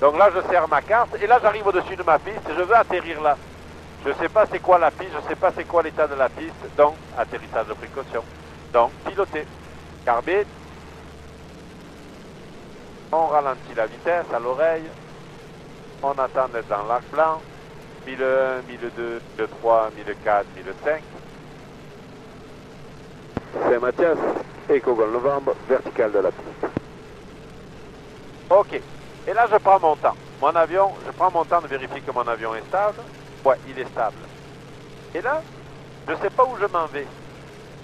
Donc là, je serre ma carte et là, j'arrive au-dessus de ma piste et je veux atterrir là. Je ne sais pas c'est quoi la piste, je ne sais pas c'est quoi l'état de la piste, donc atterrissage de précaution. Donc piloter, carbide, on ralentit la vitesse à l'oreille, on attend d'être dans l'arc blanc, 1001, 1002, 1003, 1004, 1005. C'est Mathias, Echo Golf Novembre, vertical de la piste. Ok, et là je prends mon temps. Mon avion, je prends mon temps de vérifier que mon avion est stable. Ouais, il est stable. Et là, je ne sais pas où je m'en vais.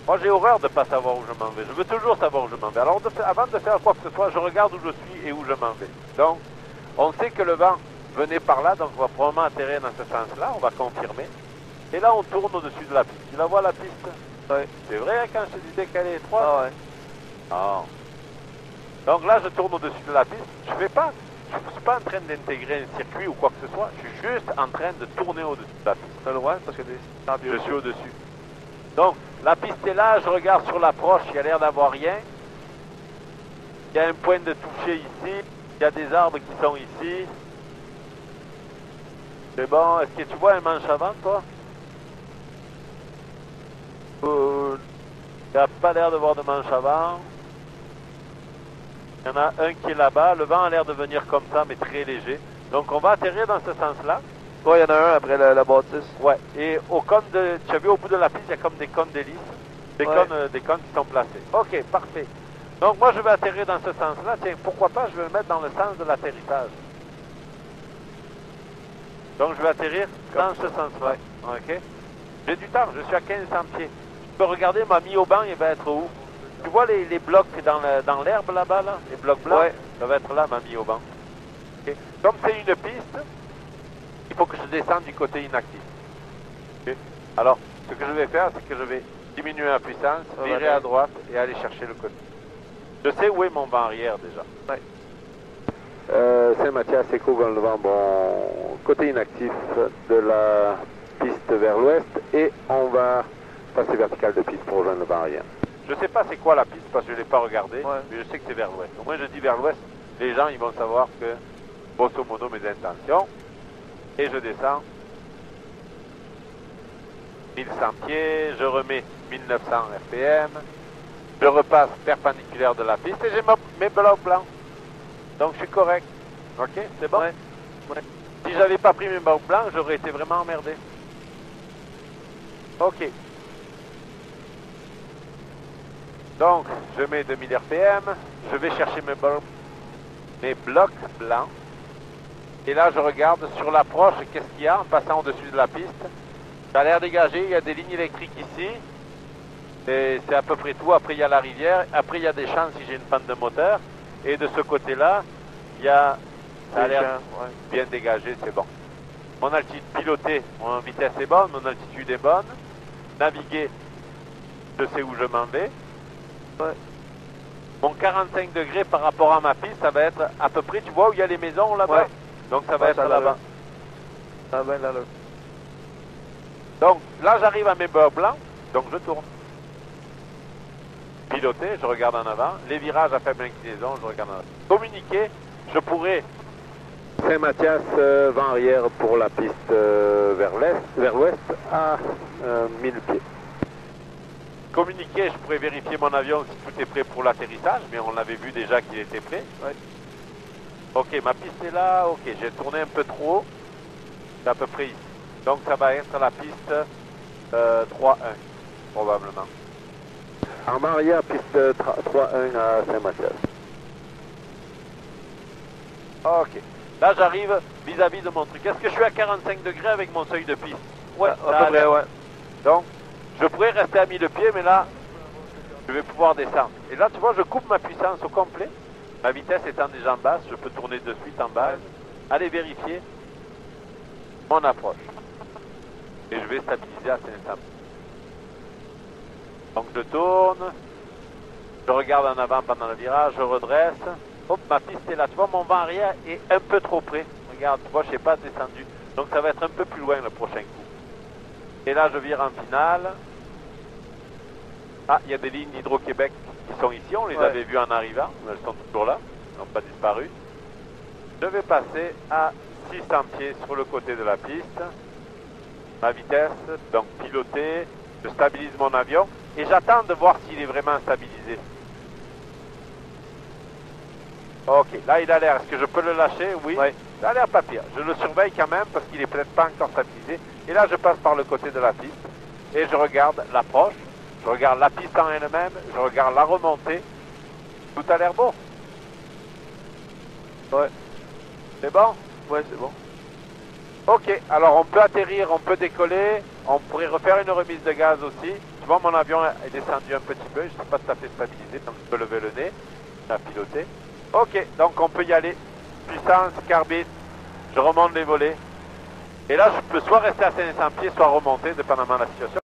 Moi, j'ai horreur de ne pas savoir où je m'en vais. Je veux toujours savoir où je m'en vais. Alors, avant de faire quoi que ce soit, je regarde où je suis et où je m'en vais. Donc, on sait que le vent venait par là, donc on va probablement atterrir dans ce sens-là. On va confirmer. Et là, on tourne au-dessus de la piste. Tu la vois, la piste? Oui. C'est vrai, hein, quand je te disais qu'elle est étroite? Ah ouais. Ah. Donc là, je tourne au-dessus de la piste. Je ne suis pas en train d'intégrer un circuit ou quoi que ce soit. Je suis juste en train de tourner au-dessus de la piste. T'as le droit parce que je suis au-dessus. Donc, la piste est là, je regarde sur l'approche, il y a l'air d'avoir rien. Il y a un point de toucher ici. Il y a des arbres qui sont ici. C'est bon. Est-ce que tu vois un manche avant, toi? Il n'y a pas l'air de voir de manche avant. Il y en a un qui est là-bas. Le vent a l'air de venir comme ça, mais très léger. Donc, on va atterrir dans ce sens-là. Ouais, il y en a un après la bâtisse. Ouais, et au cône de... Tu as vu au bout de la piste, il y a comme des cônes d'hélice. Des cônes qui sont placés. Ok, parfait. Donc moi je vais atterrir dans ce sens-là. Tiens, pourquoi pas, je vais me mettre dans le sens de l'atterrissage. Donc je vais atterrir dans ce sens-là. Ok. J'ai du temps, je suis à 1500 pieds. Tu peux regarder, ma mis au banc, il va être où? Tu vois les blocs dans l'herbe là-bas, là? Les blocs blancs? Ouais. Ça va être là, ma mis au banc. Okay. Comme c'est une piste, il faut que je descende du côté inactif. Okay. Alors, ce que je vais faire, c'est que je vais diminuer la puissance, virer à droite et aller chercher le côté. Je sais où est mon vent arrière déjà. Ouais. C'est Mathias, Echo Golf Novembre, côté inactif de la piste vers l'ouest et on va passer vertical de piste pour rejoindre le vent arrière. Je sais pas c'est quoi la piste parce que je ne l'ai pas regardé, mais je sais que c'est vers l'ouest. Au moins je dis vers l'ouest, les gens ils vont savoir que, grosso modo, mes intentions. Et je descends 1100 pieds, je remets 1900 RPM, je repasse perpendiculaire de la piste et j'ai mes blocs blancs. Donc je suis correct. Ok, c'est bon? Ouais. Si j'avais pas pris mes blocs blancs, j'aurais été vraiment emmerdé. Ok. Donc, je mets 2000 RPM, je vais chercher mes blocs blancs. Et là, je regarde sur l'approche, qu'est-ce qu'il y a en passant au-dessus de la piste. Ça a l'air dégagé, il y a des lignes électriques ici. Et c'est à peu près tout. Après, il y a la rivière. Après, il y a des champs si j'ai une panne de moteur. Et de ce côté-là, il y a... Ça a l'air bien dégagé, c'est bon. Mon altitude pilotée, mon vitesse est bonne, mon altitude est bonne. Naviguer, je sais où je m'en vais. Ouais. Mon 45 degrés par rapport à ma piste, ça va être à peu près, tu vois où il y a les maisons là-bas? Ouais. Donc ça va être là-bas. Ça va là. Donc là j'arrive à mes beurres blancs, donc je tourne. Piloter, je regarde en avant. Les virages à faible inclinaison, je regarde en avant. Communiquer, je pourrais... C'est Mathias, vent arrière pour la piste vers l'ouest à 1000 pieds. Communiquer, je pourrais vérifier mon avion si tout est prêt pour l'atterrissage, mais on l'avait vu déjà qu'il était prêt. Ouais. Ok, ma piste est là, ok, j'ai tourné un peu trop haut. C'est à peu près ici. Donc ça va être la piste 3-1, probablement. En arrière, piste 3-1 à Saint-Mathias. Ok. Là, j'arrive vis-à-vis de mon truc. Est-ce que je suis à 45 degrés avec mon seuil de piste? Ouais, à peu près, ouais. Donc, je pourrais rester à 1000 pieds, mais là, je vais pouvoir descendre. Et là, tu vois, je coupe ma puissance au complet. Ma vitesse étant déjà en basse, je peux tourner de suite en base. Allez vérifier mon approche. Et je vais stabiliser à 500. Donc, je tourne. Je regarde en avant pendant le virage, je redresse. Hop, ma piste est là. Tu vois, mon vent arrière est un peu trop près. Regarde, tu vois, je ne sais pas descendu. Donc, ça va être un peu plus loin le prochain coup. Et là, je vire en finale. Ah, il y a des lignes d'Hydro-Québec qui sont ici. On les avait vues en arrivant. Elles sont toujours là. Elles n'ont pas disparu. Je vais passer à 600 pieds sur le côté de la piste. Ma vitesse, donc pilotée, je stabilise mon avion et j'attends de voir s'il est vraiment stabilisé. Ok, là il a l'air, est-ce que je peux le lâcher? Oui, Ouais. il a l'air pas pire. Je le surveille quand même parce qu'il est peut-être pas encore stabilisé. Et là je passe par le côté de la piste et je regarde l'approche, je regarde la piste en elle-même, je regarde la remontée. Tout a l'air beau. Ouais. C'est bon? Ouais, c'est bon. Ok, alors on peut atterrir, on peut décoller, on pourrait refaire une remise de gaz aussi. Tu vois, mon avion est descendu un petit peu, je ne suis pas tout à fait stabilisé, donc je peux lever le nez, à piloter. Ok, donc on peut y aller. Puissance, carbine, je remonte les volets. Et là, je peux soit rester à 500 pieds, soit remonter, dépendamment de la situation.